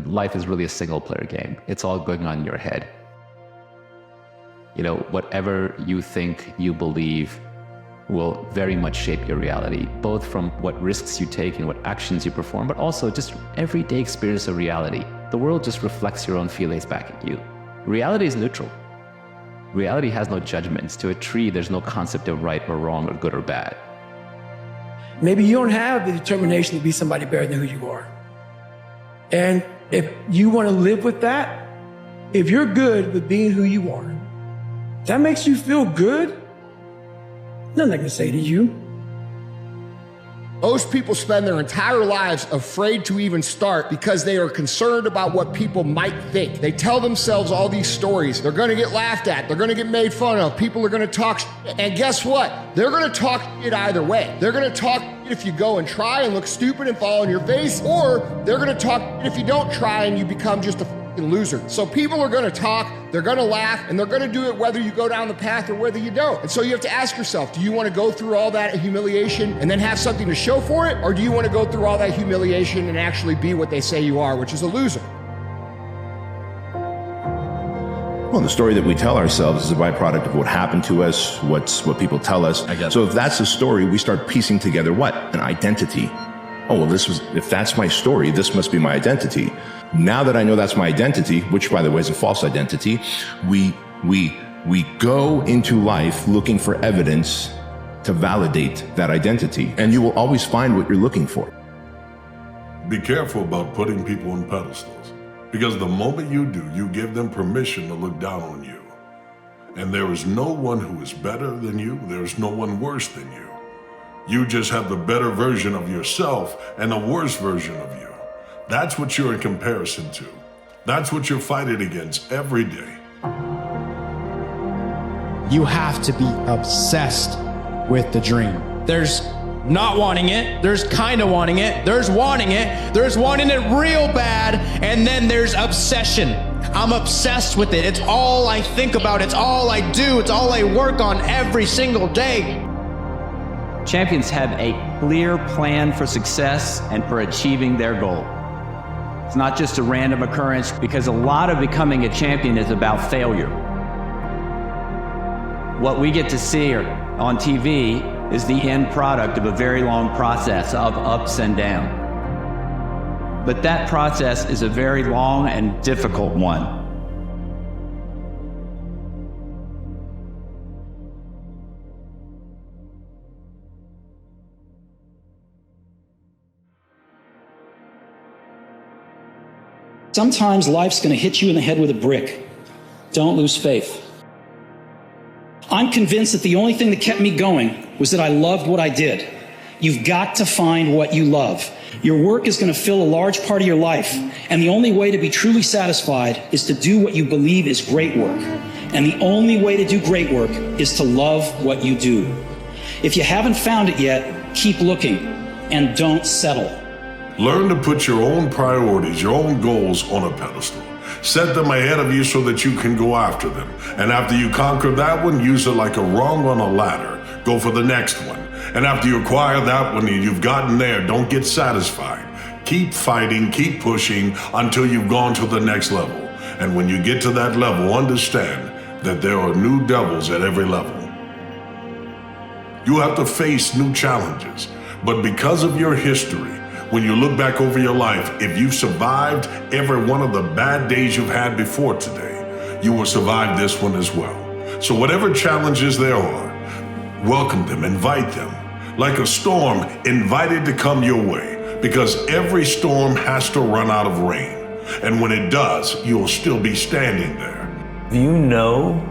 life is really a single player game. It's all going on in your head. You know, whatever you think, you believe will very much shape your reality, both from what risks you take and what actions you perform, but also just everyday experience of reality. The world just reflects your own feelings back at you. Reality is neutral. Reality has no judgments. To a tree, there's no concept of right or wrong or good or bad. Maybe you don't have the determination to be somebody better than who you are. And if you want to live with that, if you're good with being who you are, that makes you feel good, nothing I can say to you. Most people spend their entire lives afraid to even start because they are concerned about what people might think. They tell themselves all these stories. They're going to get laughed at. They're going to get made fun of. People are going to talk shit. And guess what? They're going to talk shit either way. They're going to talk shit if you go and try and look stupid and fall on your face, or they're going to talk shit if you don't try and you become just a loser. So people are going to talk, they're going to laugh, and they're going to do it whether you go down the path or whether you don't. And so you have to ask yourself, do you want to go through all that humiliation and then have something to show for it? Or do you want to go through all that humiliation and actually be what they say you are, which is a loser? Well, the story that we tell ourselves is a byproduct of what happened to us, what people tell us. So if that's the story, we start piecing together what? An identity. Oh, well, if that's my story, this must be my identity. Now that I know that's my identity, which by the way is a false identity, we go into life looking for evidence to validate that identity. And you will always find what you're looking for. Be careful about putting people on pedestals, because the moment you do, you give them permission to look down on you. And there is no one who is better than you. There is no one worse than you. You just have the better version of yourself and a worse version of you. That's what you're in comparison to. That's what you're fighting against every day. You have to be obsessed with the dream. There's not wanting it, there's kind of wanting it, there's wanting it real bad, and then there's obsession. I'm obsessed with it. It's all I think about, it's all I do, it's all I work on every single day. Champions have a clear plan for success and for achieving their goal. It's not just a random occurrence, because a lot of becoming a champion is about failure. What we get to see on TV is the end product of a very long process of ups and downs. But that process is a very long and difficult one. Sometimes life's going to hit you in the head with a brick. Don't lose faith. I'm convinced that the only thing that kept me going was that I loved what I did. You've got to find what you love. Your work is going to fill a large part of your life, and the only way to be truly satisfied is to do what you believe is great work. And the only way to do great work is to love what you do. If you haven't found it yet, keep looking and don't settle. Learn to put your own priorities, your own goals on a pedestal. Set them ahead of you so that you can go after them. And after you conquer that one, use it like a rung on a ladder. Go for the next one. And after you acquire that one and you've gotten there, don't get satisfied. Keep fighting, keep pushing until you've gone to the next level. And when you get to that level, understand that there are new devils at every level. You have to face new challenges. But because of your history, when you look back over your life, if you've survived every one of the bad days you've had before today, you will survive this one as well. So whatever challenges there are, welcome them, invite them. Like a storm, invited to come your way, because every storm has to run out of rain. And when it does, you'll still be standing there. Do you know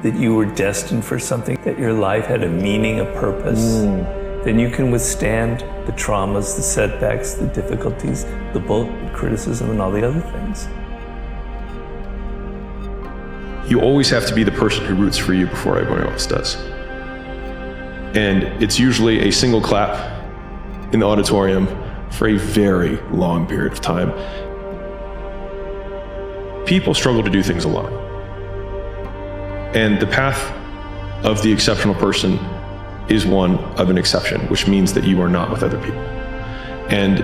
that you were destined for something, that your life had a meaning, a purpose? Then you can withstand the traumas, the setbacks, the difficulties, the bullshit, criticism, and all the other things. You always have to be the person who roots for you before everyone else does. And it's usually a single clap in the auditorium for a very long period of time. People struggle to do things alone. And the path of the exceptional person is one of an exception, which means that you are not with other people. And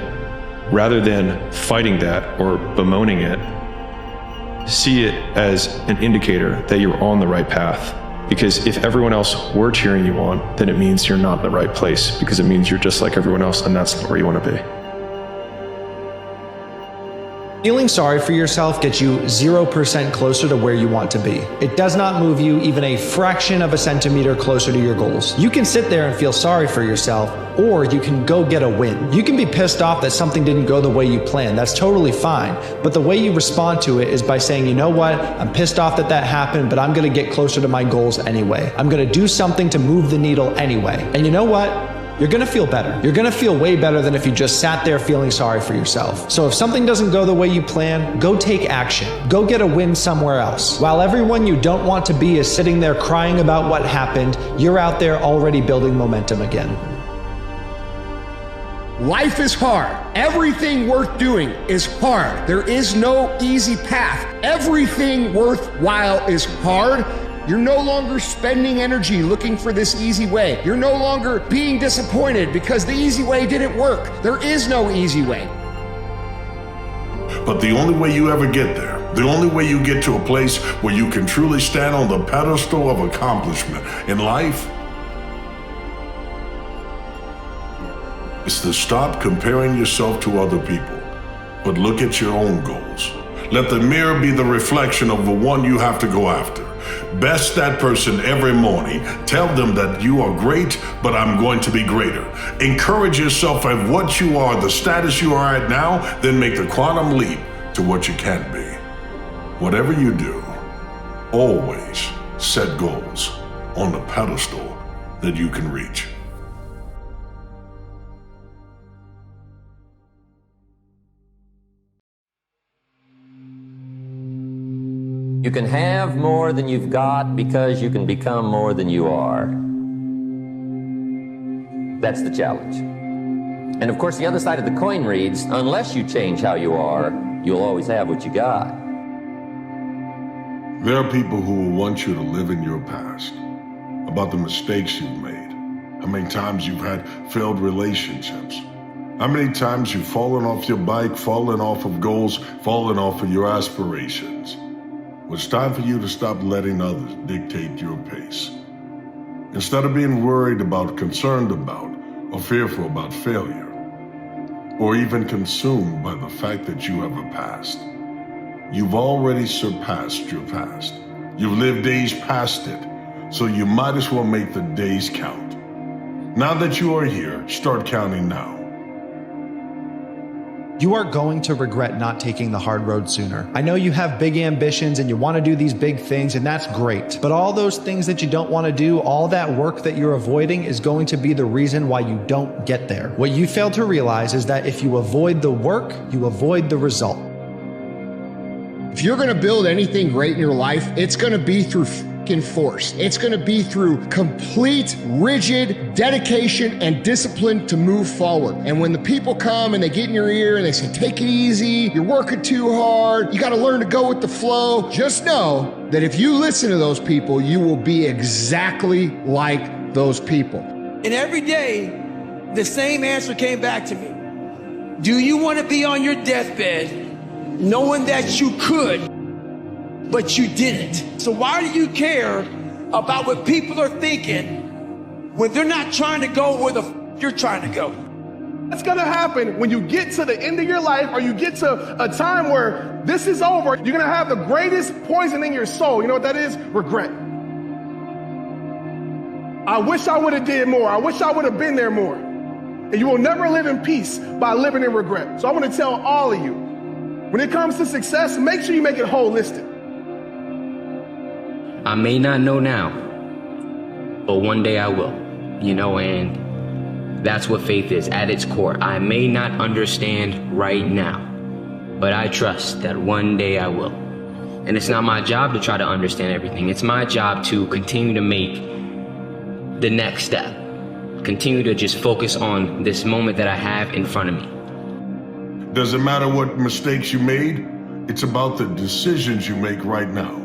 rather than fighting that or bemoaning it, see it as an indicator that you're on the right path. Because if everyone else were cheering you on, then it means you're not in the right place, because it means you're just like everyone else, and that's not where you want to be. Feeling sorry for yourself gets you 0% closer to where you want to be. It does not move you even a fraction of a centimeter closer to your goals. You can sit there and feel sorry for yourself, or you can go get a win. You can be pissed off that something didn't go the way you planned. That's totally fine. But the way you respond to it is by saying, you know what? I'm pissed off that that happened, but I'm gonna get closer to my goals anyway. I'm gonna do something to move the needle anyway. And you know what? You're gonna feel better. You're gonna feel way better than if you just sat there feeling sorry for yourself. So if something doesn't go the way you plan, go take action. Go get a win somewhere else. While everyone you don't want to be is sitting there crying about what happened, you're out there already building momentum again. Life is hard. Everything worth doing is hard. There is no easy path. Everything worthwhile is hard. You're no longer spending energy looking for this easy way. You're no longer being disappointed because the easy way didn't work. There is no easy way. But the only way you ever get there, the only way you get to a place where you can truly stand on the pedestal of accomplishment in life, is to stop comparing yourself to other people, but look at your own goals. Let the mirror be the reflection of the one you have to go after. Best that person every morning. Tell them that you are great, but I'm going to be greater. Encourage yourself at what you are, the status you are at now, then make the quantum leap to what you can be. Whatever you do, always set goals on the pedestal that you can reach. You can have more than you've got because you can become more than you are. That's the challenge. And of course, the other side of the coin reads, unless you change how you are, you'll always have what you got. There are people who will want you to live in your past, about the mistakes you've made, how many times you've had failed relationships, how many times you've fallen off your bike, fallen off of goals, fallen off of your aspirations. It's time for you to stop letting others dictate your pace. Instead of being worried about, concerned about, or fearful about failure, or even consumed by the fact that you have a past, you've already surpassed your past. You've lived days past it, so you might as well make the days count. Now that you are here, start counting now. You are going to regret not taking the hard road sooner. I know you have big ambitions and you want to do these big things, and that's great. But all those things that you don't want to do, all that work that you're avoiding is going to be the reason why you don't get there. What you fail to realize is that if you avoid the work, you avoid the result. If you're gonna build anything great in your life, it's gonna be through force. It's gonna be through complete, rigid dedication and discipline to move forward. And when the people come and they get in your ear and they say, take it easy, you're working too hard, you gotta learn to go with the flow, just know that if you listen to those people, you will be exactly like those people. And every day, the same answer came back to me. Do you want to be on your deathbed knowing that you could, but you didn't? So why do you care about what people are thinking when they're not trying to go where the you're trying to go? What's gonna happen when you get to the end of your life, or you get to a time where this is over? You're gonna have the greatest poison in your soul. You know what that is? Regret. I wish I would have did more. I wish I would have been there more. And you will never live in peace by living in regret. So I want to tell all of you, when it comes to success, make sure you make it holistic. I may not know now, but one day I will, and that's what faith is at its core. I may not understand right now, but I trust that one day I will. And it's not my job to try to understand everything. It's my job to continue to make the next step. Continue to just focus on this moment that I have in front of me. Doesn't matter what mistakes you made, it's about the decisions you make right now.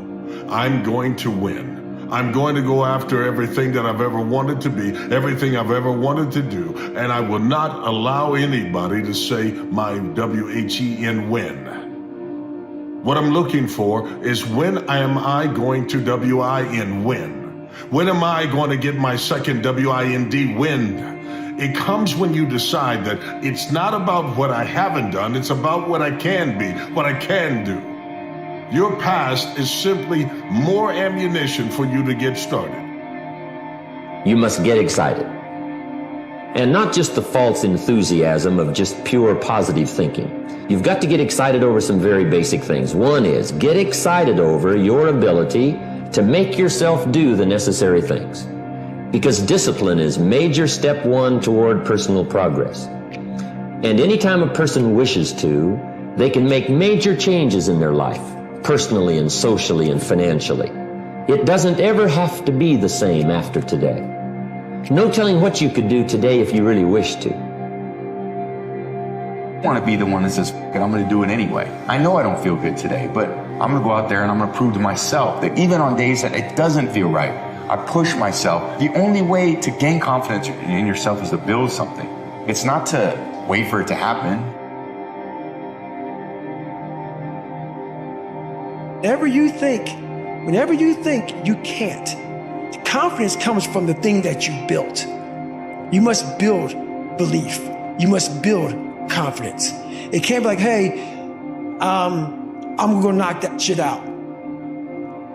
I'm going to win. I'm going to go after everything that I've ever wanted to be, everything I've ever wanted to do, and I will not allow anybody to say my W-H-E-N win. What I'm looking for is when am I going to W-I-N win? When am I going to get my second W-I-N-D win? It comes when you decide that it's not about what I haven't done, it's about what I can be, what I can do. Your past is simply more ammunition for you to get started. You must get excited. And not just the false enthusiasm of just pure positive thinking. You've got to get excited over some very basic things. One is, get excited over your ability to make yourself do the necessary things. Because discipline is major step one toward personal progress. And anytime a person wishes to, they can make major changes in their life, personally and socially and financially. It doesn't ever have to be the same after today. No telling what you could do today if you really wish to. I want to be the one that says, I'm going to do it anyway. I know I don't feel good today, but I'm going to go out there and I'm going to prove to myself that even on days that it doesn't feel right, I push myself. The only way to gain confidence in yourself is to build something. It's not to wait for it to happen. Whenever you think you can't, the confidence comes from the thing that you built. You must build belief. You must build confidence. It can't be like, hey, I'm gonna knock that shit out.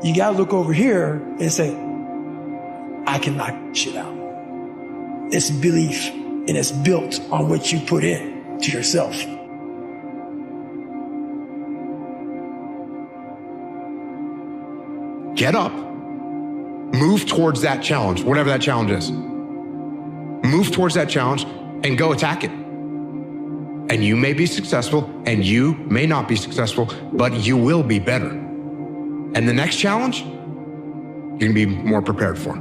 You gotta look over here and say, I can knock shit out. It's belief, and it's built on what you put in to yourself. Get up, move towards that challenge, whatever that challenge is. Move towards that challenge and go attack it. And you may be successful and you may not be successful, but you will be better. And the next challenge, you're gonna be more prepared for.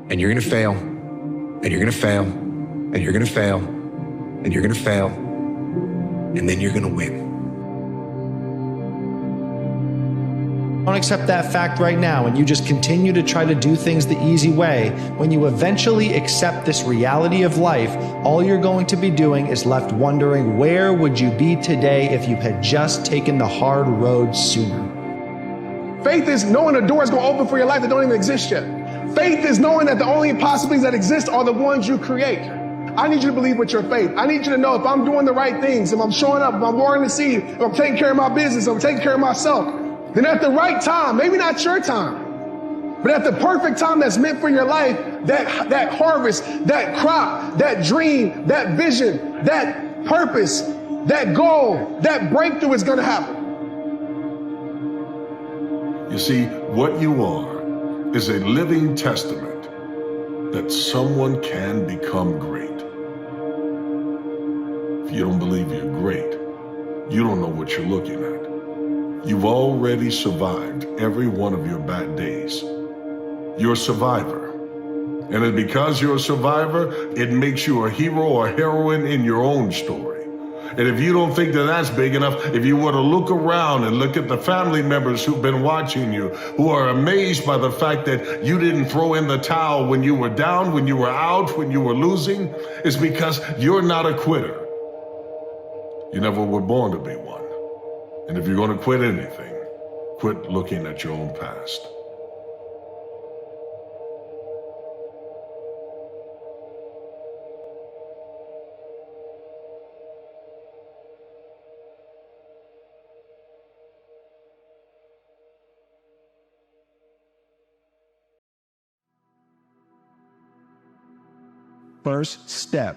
And you're gonna fail, and you're gonna fail, and you're gonna fail, and you're gonna fail, and then you're gonna win. Don't accept that fact right now and you just continue to try to do things the easy way. When you eventually accept this reality of life, all you're going to be doing is left wondering, where would you be today if you had just taken the hard road sooner? Faith is knowing a door is going to open for your life that don't even exist yet. Faith is knowing that the only possibilities that exist are the ones you create. I need you to believe with your faith. I need you to know if I'm doing the right things, if I'm showing up, if I'm watering the seed, if I'm taking care of my business, if I'm taking care of myself, then at the right time, maybe not your time, but at the perfect time that's meant for your life, that harvest, that crop, that dream, that vision, that purpose, that goal, that breakthrough is going to happen. You see, what you are is a living testament that someone can become great. If you don't believe you're great, you don't know what you're looking at. You've already survived every one of your bad days. You're a survivor. And because you're a survivor, it makes you a hero or heroine in your own story. And if you don't think that that's big enough, if you were to look around and look at the family members who've been watching you, who are amazed by the fact that you didn't throw in the towel when you were down, when you were out, when you were losing, it's because you're not a quitter. You never were born to be one. And if you're going to quit anything, quit looking at your own past. First step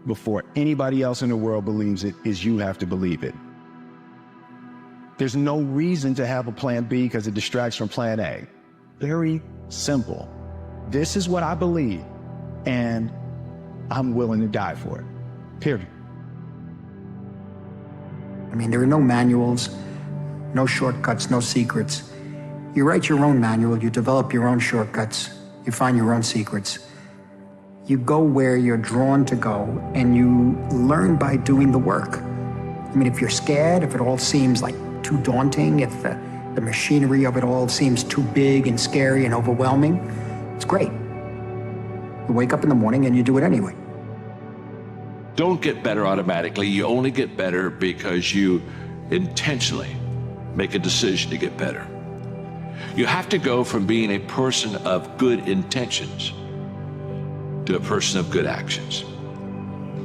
before anybody else in the world believes it is you have to believe it. There's no reason to have a plan B because it distracts from plan A. Very simple. This is what I believe, and I'm willing to die for it, period. I mean, there are no manuals, no shortcuts, no secrets. You write your own manual, you develop your own shortcuts, you find your own secrets. You go where you're drawn to go, and you learn by doing the work. I mean, if you're scared, if it all seems like too daunting, if the machinery of it all seems too big and scary and overwhelming, it's great. You wake up in the morning and you do it anyway. Don't get better automatically. You only get better because you intentionally make a decision to get better. You have to go from being a person of good intentions to a person of good actions.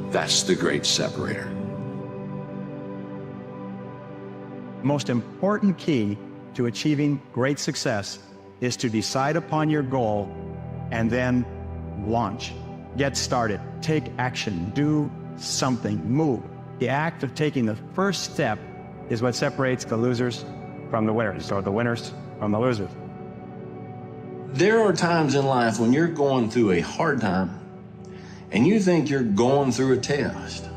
That's the great separator. Most important key to achieving great success is to decide upon your goal and then launch. Get started, take action, do something, move. The act of taking the first step is what separates the losers from the winners, or the winners from the losers. There are times in life when you're going through a hard time and you think you're going through a test.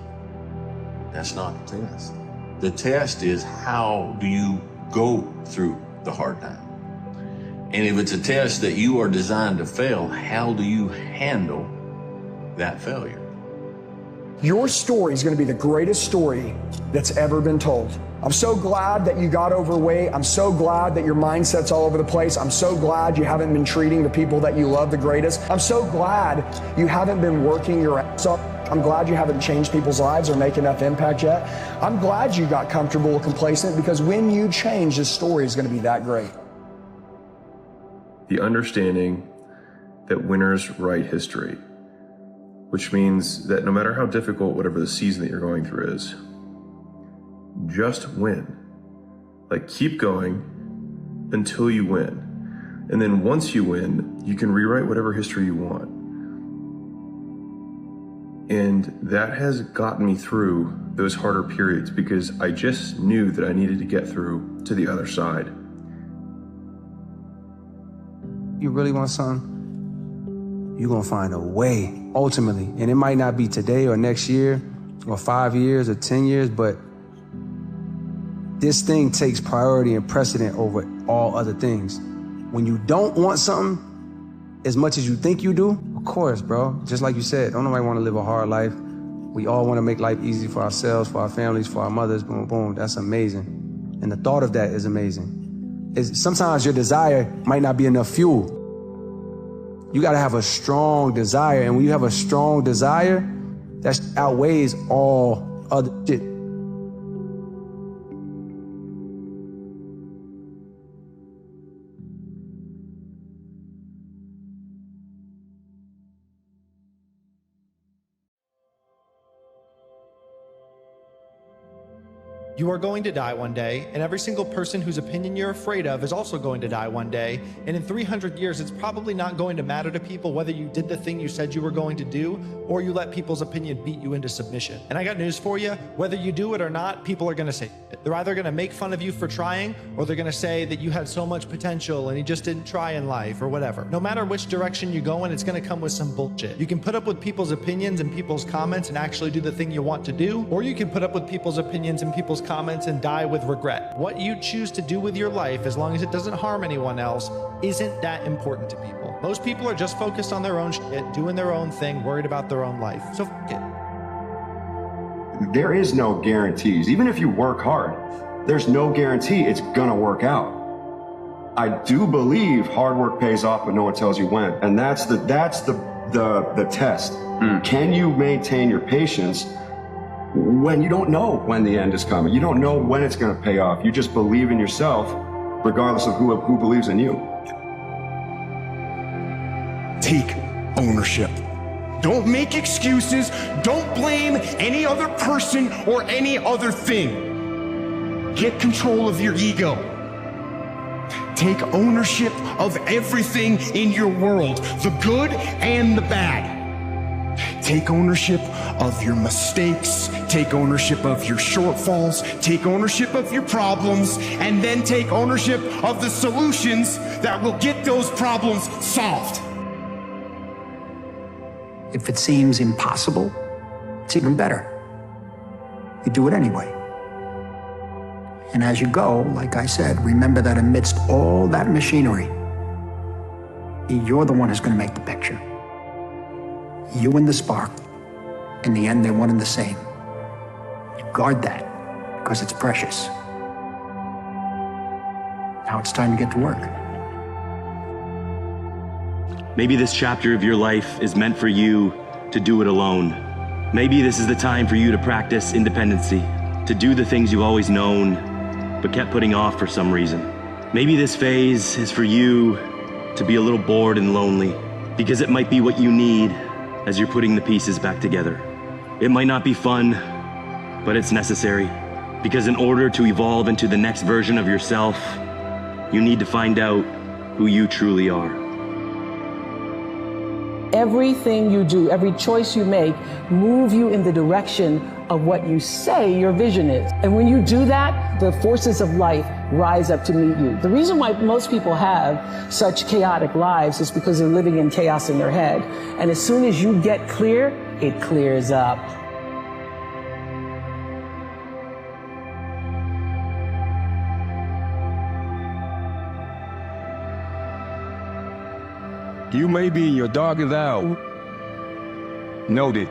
That's not the test. The test is, how do you go through the hard time? And if it's a test that you are designed to fail, how do you handle that failure? Your story is going to be the greatest story that's ever been told. I'm so glad that you got overweight. I'm so glad that your mindset's all over the place. I'm so glad you haven't been treating the people that you love the greatest. I'm so glad you haven't been working your ass off. I'm glad you haven't changed people's lives or make enough impact yet. I'm glad you got comfortable and complacent, because when you change, this story is going to be that great. The understanding that winners write history, which means that no matter how difficult whatever the season that you're going through is, just win. Like, keep going until you win. And then once you win, you can rewrite whatever history you want. And that has gotten me through those harder periods, because I just knew that I needed to get through to the other side. You really want something? You're gonna find a way, ultimately. And it might not be today or next year or 5 years or 10 years, but this thing takes priority and precedent over all other things. When you don't want something as much as you think you do, of course, bro, just like you said, don't nobody want to live a hard life. We all want to make life easy for ourselves, for our families, for our mothers, boom, boom. That's amazing. And the thought of that is amazing. Sometimes your desire might not be enough fuel. You got to have a strong desire. And when you have a strong desire, that outweighs all other shit. You are going to die one day, and every single person whose opinion you're afraid of is also going to die one day. And in 300 years, it's probably not going to matter to people whether you did the thing you said you were going to do, or you let people's opinion beat you into submission. And I got news for you. Whether you do it or not, people are going to say it. They're either going to make fun of you for trying, or they're going to say that you had so much potential and you just didn't try in life, or whatever. No matter which direction you go in, it's going to come with some bullshit. You can put up with people's opinions and people's comments and actually do the thing you want to do, or you can put up with people's opinions and people's comments and die with regret. What you choose to do with your life, as long as it doesn't harm anyone else, isn't that important to people. Most people are just focused on their own shit, doing their own thing, worried about their own life. So f*** it. There is no guarantees. Even if you work hard, there's no guarantee it's gonna work out. I do believe hard work pays off, but no one tells you when. And that's the test. Can you maintain your patience when you don't know when the end is coming? You don't know when it's going to pay off. You just believe in yourself, regardless of who believes in you. Take ownership. Don't make excuses. Don't blame any other person or any other thing. Get control of your ego. Take ownership of everything in your world, the good and the bad. Take ownership of your mistakes, take ownership of your shortfalls, take ownership of your problems, and then take ownership of the solutions that will get those problems solved. If it seems impossible, it's even better. You do it anyway. And as you go, like I said, remember that amidst all that machinery, you're the one who's going to make the picture. You and the spark. In the end, they're one and the same. You guard that because it's precious. Now it's time to get to work. Maybe this chapter of your life is meant for you to do it alone. Maybe this is the time for you to practice independency, to do the things you've always known, but kept putting off for some reason. Maybe this phase is for you to be a little bored and lonely, because it might be what you need as you're putting the pieces back together. It might not be fun, but it's necessary, because in order to evolve into the next version of yourself, you need to find out who you truly are. Everything you do, every choice you make, move you in the direction of what you say your vision is. And when you do that, the forces of life rise up to meet you. The reason why most people have such chaotic lives is because they're living in chaos in their head. And as soon as you get clear, it clears up. You may be in your darkest hour. Know that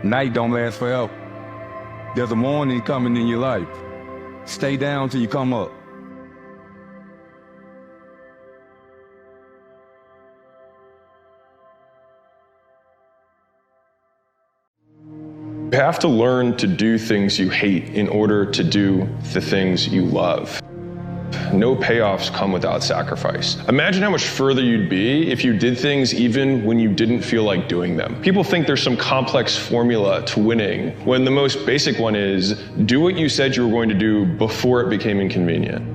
night don't last forever. There's a morning coming in your life. Stay down till you come up. You have to learn to do things you hate in order to do the things you love. No payoffs come without sacrifice. Imagine how much further you'd be if you did things even when you didn't feel like doing them. People think there's some complex formula to winning, when the most basic one is do what you said you were going to do before it became inconvenient.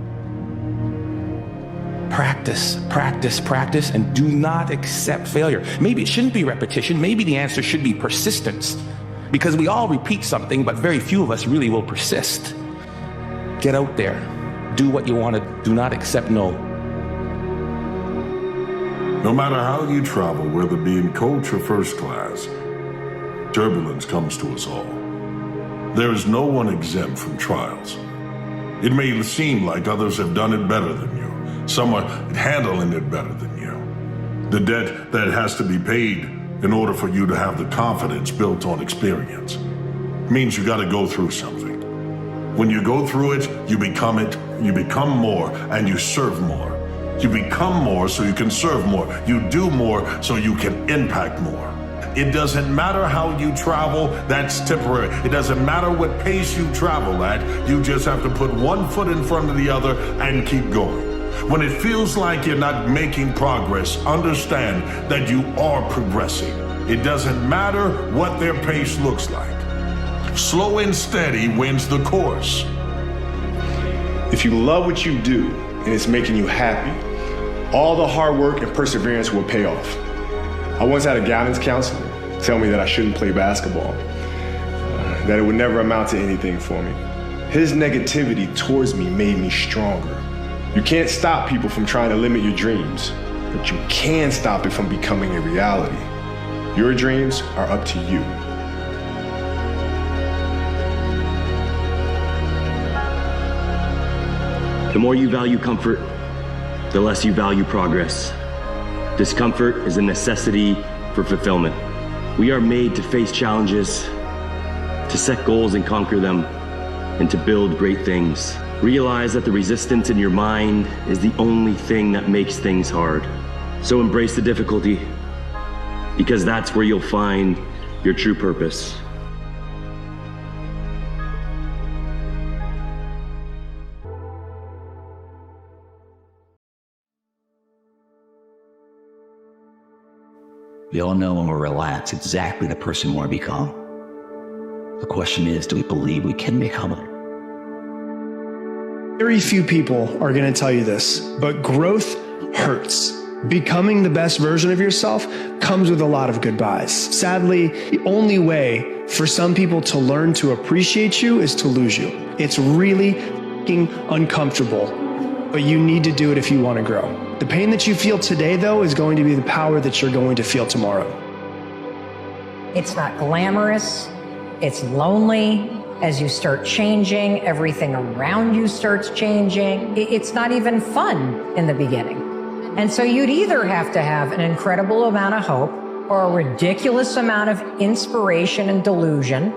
Practice, practice, practice, and do not accept failure. Maybe it shouldn't be repetition. Maybe the answer should be persistence, because we all repeat something, but very few of us really will persist. Get out there. Do what you want to. Do not accept no. No matter how you travel, whether being coach or first class, turbulence comes to us all. There is no one exempt from trials. It may seem like others have done it better than you. Some are handling it better than you. The debt that has to be paid in order for you to have the confidence built on experience means you got to go through something. When you go through it, you become more, and you serve more. You become more so you can serve more. You do more so you can impact more. It doesn't matter how you travel, that's temporary. It doesn't matter what pace you travel at, you just have to put one foot in front of the other and keep going. When it feels like you're not making progress, understand that you are progressing. It doesn't matter what their pace looks like. Slow and steady wins the course. If you love what you do and it's making you happy, all the hard work and perseverance will pay off. I once had a guidance counselor tell me that I shouldn't play basketball, that it would never amount to anything for me. His negativity towards me made me stronger. You can't stop people from trying to limit your dreams, but you can stop it from becoming a reality. Your dreams are up to you. The more you value comfort, the less you value progress. Discomfort is a necessity for fulfillment. We are made to face challenges, to set goals and conquer them, and to build great things. Realize that the resistance in your mind is the only thing that makes things hard. So embrace the difficulty, because that's where you'll find your true purpose. We all know when we're relaxed exactly the person we want to become. The question is, do we believe we can become it? Very few people are going to tell you this, but growth hurts. Becoming the best version of yourself comes with a lot of goodbyes. Sadly, the only way for some people to learn to appreciate you is to lose you. It's really f***ing uncomfortable, but you need to do it if you want to grow. The pain that you feel today, though, is going to be the power that you're going to feel tomorrow. It's not glamorous. It's lonely. As you start changing, everything around you starts changing. It's not even fun in the beginning. And so you'd either have to have an incredible amount of hope or a ridiculous amount of inspiration and delusion,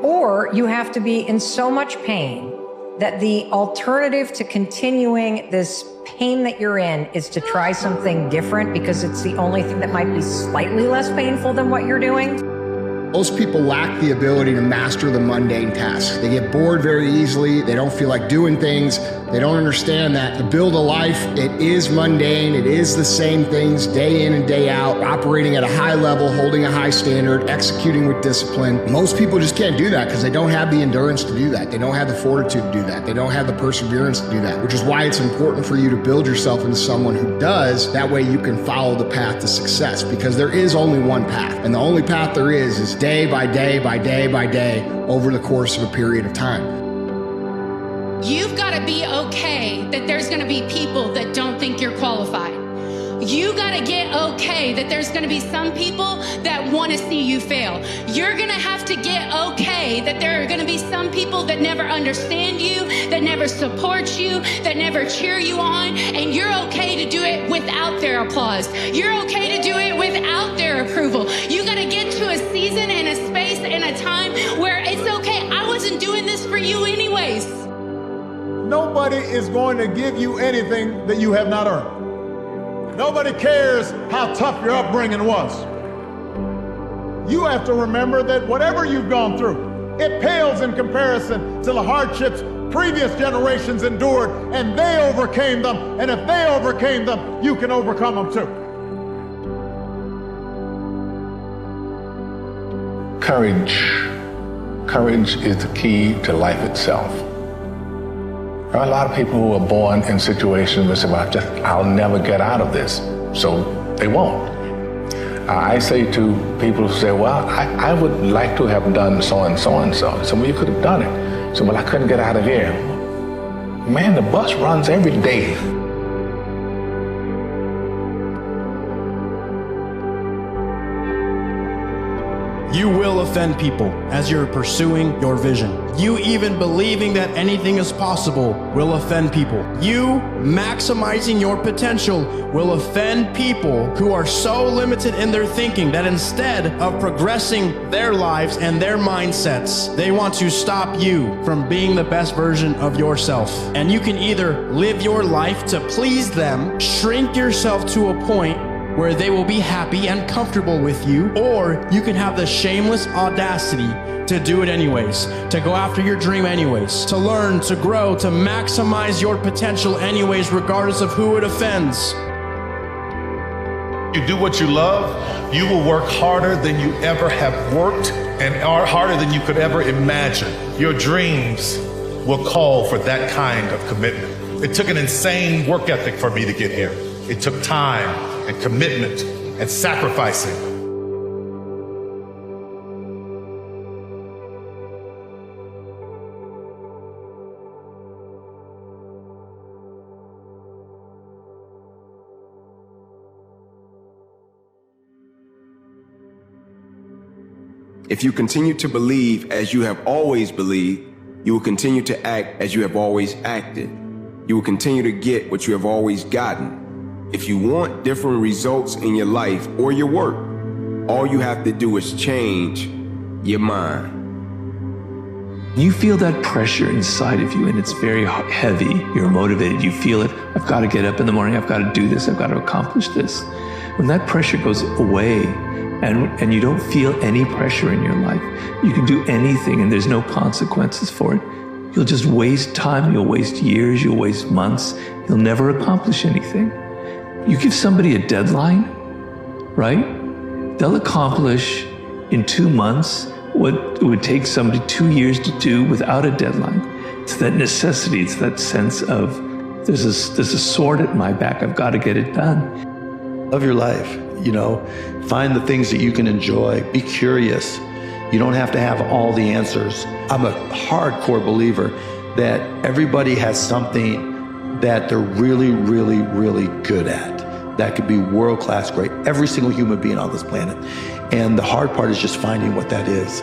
or you have to be in so much pain that the alternative to continuing this pain that you're in is to try something different because it's the only thing that might be slightly less painful than what you're doing? Most people lack the ability to master the mundane tasks. They get bored very easily. They don't feel like doing things. They don't understand that to build a life, it is mundane. It is the same things day in and day out, operating at a high level, holding a high standard, executing with discipline. Most people just can't do that because they don't have the endurance to do that. They don't have the fortitude to do that. They don't have the perseverance to do that, which is why it's important for you to build yourself into someone who does. That way you can follow the path to success, because there is only one path. And the only path there is day by day by day by day over the course of a period of time. You've got to be okay that there's going to be people that don't think you're qualified. You got to get okay that there's going to be some people that want to see you fail. You're going to have to get okay that there are going to be some people that never understand you, that never support you, that never cheer you on, and you're okay to do it without their applause. You're okay to do it without their approval. You got to get to a season and a space and a time where it's okay. I wasn't doing this for you anyways. Nobody is going to give you anything that you have not earned. Nobody cares how tough your upbringing was. You have to remember that whatever you've gone through, it pales in comparison to the hardships previous generations endured, and they overcame them. And if they overcame them, you can overcome them too. Courage. Courage is the key to life itself. There are a lot of people who are born in situations where they say, well, I'll never get out of this, so they won't. I say to people who say, well, I would like to have done so and so and so. So, well, you could have done it. So, well, I couldn't get out of here. Man, the bus runs every day. You will offend people as you're pursuing your vision. You even believing that anything is possible will offend people. You maximizing your potential will offend people who are so limited in their thinking that instead of progressing their lives and their mindsets, they want to stop you from being the best version of yourself. And you can either live your life to please them, shrink yourself to a point where they will be happy and comfortable with you, or you can have the shameless audacity to do it anyways, to go after your dream anyways, to learn, to grow, to maximize your potential anyways, regardless of who it offends. You do what you love, you will work harder than you ever have worked and harder than you could ever imagine. Your dreams will call for that kind of commitment. It took an insane work ethic for me to get here. It took time and commitment and sacrificing. If you continue to believe as you have always believed, you will continue to act as you have always acted. You will continue to get what you have always gotten. If you want different results in your life or your work, all you have to do is change your mind. You feel that pressure inside of you and it's very heavy. You're motivated. You feel it. I've got to get up in the morning. I've got to do this. I've got to accomplish this. When that pressure goes away and you don't feel any pressure in your life, you can do anything and there's no consequences for it. You'll just waste time. You'll waste years. You'll waste months. You'll never accomplish anything. You give somebody a deadline, right? They'll accomplish in 2 months what it would take somebody 2 years to do without a deadline. It's that necessity. It's that sense of there's a sword at my back. I've got to get it done. Love your life, find the things that you can enjoy. Be curious. You don't have to have all the answers. I'm a hardcore believer that everybody has something that they're really, really, really good at. That could be world-class great. Every single human being on this planet. And the hard part is just finding what that is.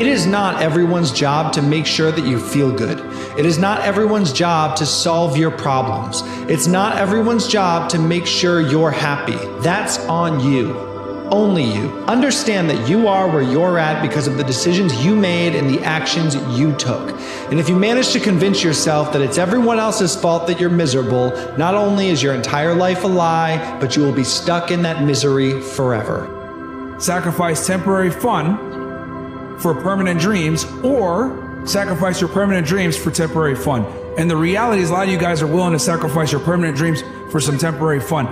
It is not everyone's job to make sure that you feel good. It is not everyone's job to solve your problems. It's not everyone's job to make sure you're happy. That's on you. only you. Understand that you are where you're at because of the decisions you made and the actions you took. And if you manage to convince yourself that it's everyone else's fault that you're miserable, not only is your entire life a lie, but you will be stuck in that misery forever. Sacrifice temporary fun for permanent dreams, or sacrifice your permanent dreams for temporary fun. And the reality is a lot of you guys are willing to sacrifice your permanent dreams for some temporary fun.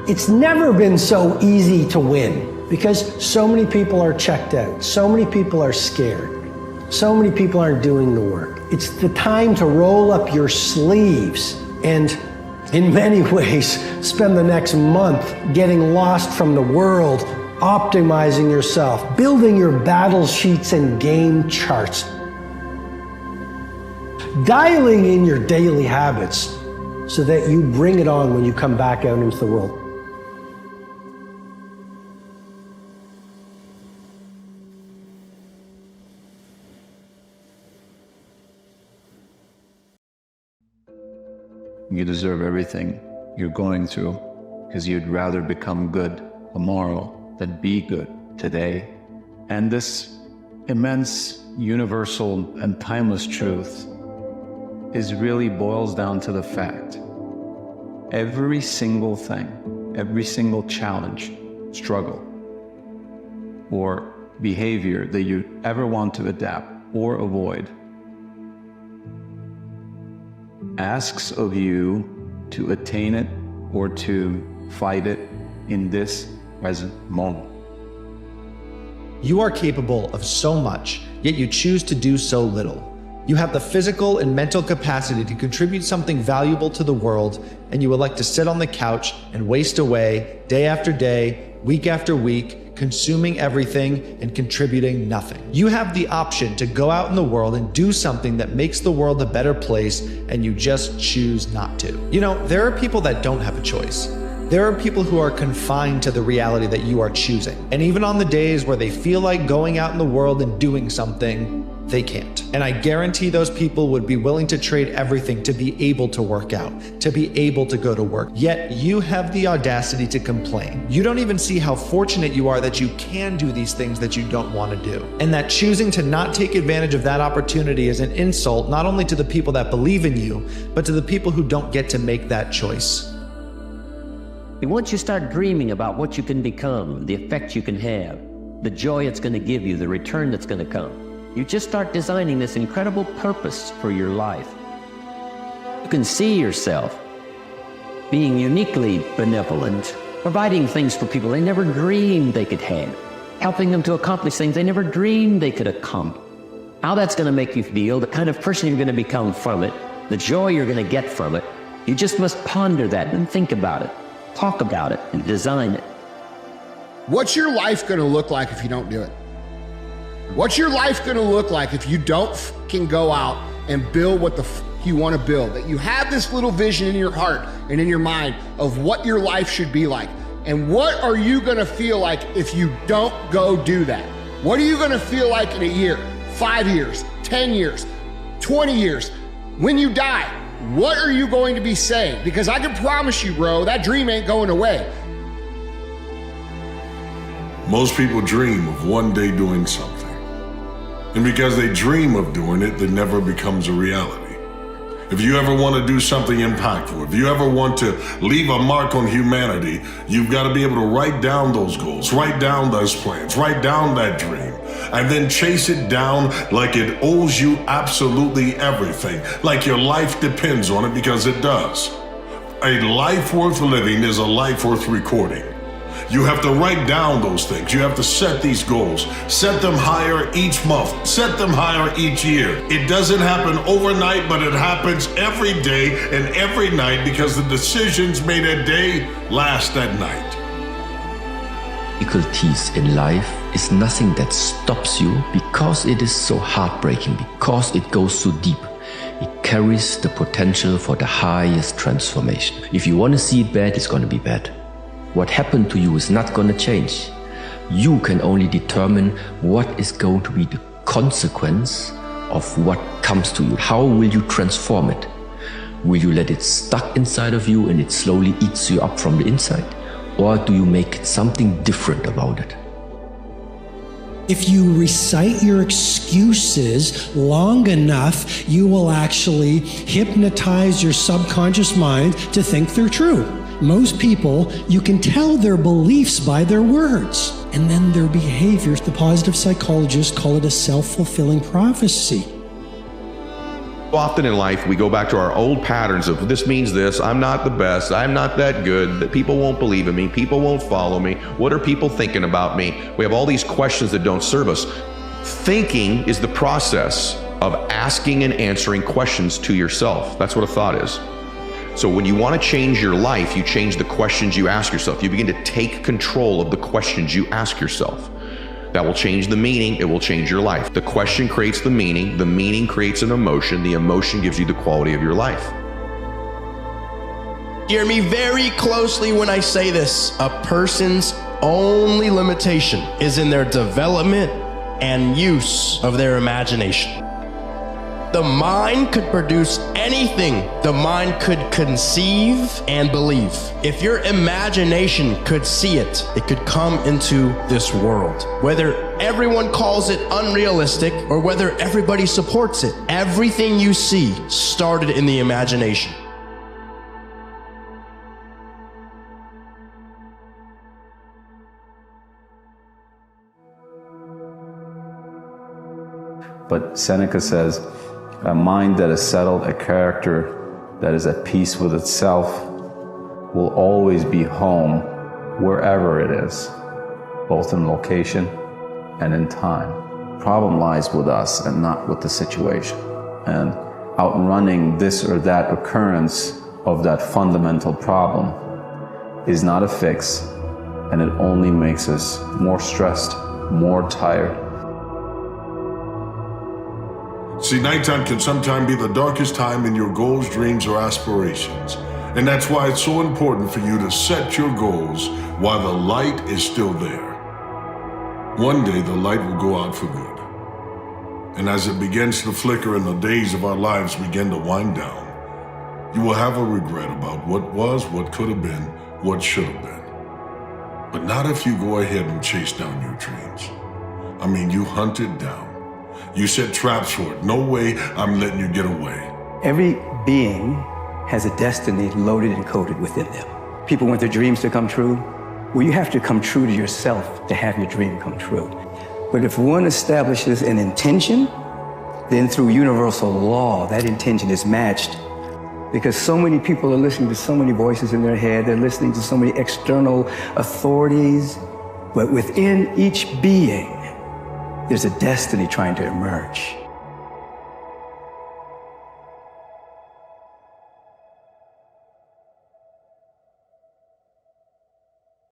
It's never been so easy to win because so many people are checked out. So many people are scared. So many people aren't doing the work. It's the time to roll up your sleeves and, in many ways, spend the next month getting lost from the world, optimizing yourself, building your battle sheets and game charts, dialing in your daily habits so that you bring it on when you come back out into the world. You deserve everything you're going through because you'd rather become good tomorrow than be good today. And this immense, universal, and timeless truth is really boils down to the fact every single thing, every single challenge, struggle, or behavior that you ever want to adapt or avoid asks of you to attain it or to fight it in this present moment. You are capable of so much, yet you choose to do so little. You have the physical and mental capacity to contribute something valuable to the world, and you would like to sit on the couch and waste away day after day, week after week, consuming everything and contributing nothing. You have the option to go out in the world and do something that makes the world a better place, and you just choose not to. You know, there are people that don't have a choice. There are people who are confined to the reality that you are choosing. And even on the days where they feel like going out in the world and doing something, they can't. And I guarantee those people would be willing to trade everything to be able to work out, to be able to go to work. Yet you have the audacity to complain. You don't even see how fortunate you are that you can do these things that you don't want to do. And that choosing to not take advantage of that opportunity is an insult not only to the people that believe in you, but to the people who don't get to make that choice. And once you start dreaming about what you can become, the effect you can have, the joy it's going to give you, the return that's going to come, you just start designing this incredible purpose for your life. You can see yourself being uniquely benevolent, providing things for people they never dreamed they could have, helping them to accomplish things they never dreamed they could accomplish. How that's going to make you feel, the kind of person you're going to become from it, the joy you're going to get from it, you just must ponder that and think about it, talk about it, and design it. What's your life going to look like if you don't do it? What's your life going to look like if you don't fucking go out and build what the you want to build? That you have this little vision in your heart and in your mind of what your life should be like. And what are you going to feel like if you don't go do that? What are you going to feel like in a year, 5 years, 10 years, 20 years? When you die, what are you going to be saying? Because I can promise you, bro, that dream ain't going away. Most people dream of one day doing something. And because they dream of doing it, it never becomes a reality. If you ever want to do something impactful, if you ever want to leave a mark on humanity, you've got to be able to write down those goals, write down those plans, write down that dream, and then chase it down like it owes you absolutely everything, like your life depends on it, because it does. A life worth living is a life worth recording. You have to write down those things. You have to set these goals. Set them higher each month. Set them higher each year. It doesn't happen overnight, but it happens every day and every night because the decisions made a day last that night. Difficulties in life is nothing that stops you because it is so heartbreaking, because it goes so deep. It carries the potential for the highest transformation. If you want to see it bad, it's going to be bad. What happened to you is not going to change. You can only determine what is going to be the consequence of what comes to you. How will you transform it? Will you let it stuck inside of you and it slowly eats you up from the inside? or do you make something different about it? If you recite your excuses long enough, you will actually hypnotize your subconscious mind to think they're true. Most people, you can tell their beliefs by their words, and then their behaviors. The positive psychologists call it a self-fulfilling prophecy. Often in life, we go back to our old patterns of this means this, I'm not the best, I'm not that good, that people won't believe in me, people won't follow me, what are people thinking about me? We have all these questions that don't serve us. Thinking is the process of asking and answering questions to yourself. That's what a thought is. So when you want to change your life, you change the questions you ask yourself. You begin to take control of the questions you ask yourself. That will change the meaning, it will change your life. The question creates the meaning creates an emotion, the emotion gives you the quality of your life. Hear me very closely when I say this. A person's only limitation is in their development and use of their imagination. The mind could produce anything the mind could conceive and believe. If your imagination could see it, it could come into this world. Whether everyone calls it unrealistic or whether everybody supports it, everything you see started in the imagination. But Seneca says, a mind that is settled, a character that is at peace with itself, will always be home wherever it is, both in location and in time. The problem lies with us and not with the situation. And outrunning this or that occurrence of that fundamental problem is not a fix, and it only makes us more stressed, more tired. See, nighttime can sometimes be the darkest time in your goals, dreams, or aspirations. And that's why it's so important for you to set your goals while the light is still there. One day the light will go out for good. And as it begins to flicker and the days of our lives begin to wind down, you will have a regret about what was, what could have been, what should have been. But not if you go ahead and chase down your dreams. I mean, you hunt it down. You set traps for it. No way I'm letting you get away. Every being has a destiny loaded and coded within them. People want their dreams to come true. Well, you have to come true to yourself to have your dream come true. But if one establishes an intention, then through universal law, that intention is matched. Because so many people are listening to so many voices in their head, they're listening to so many external authorities, but within each being, there's a destiny trying to emerge.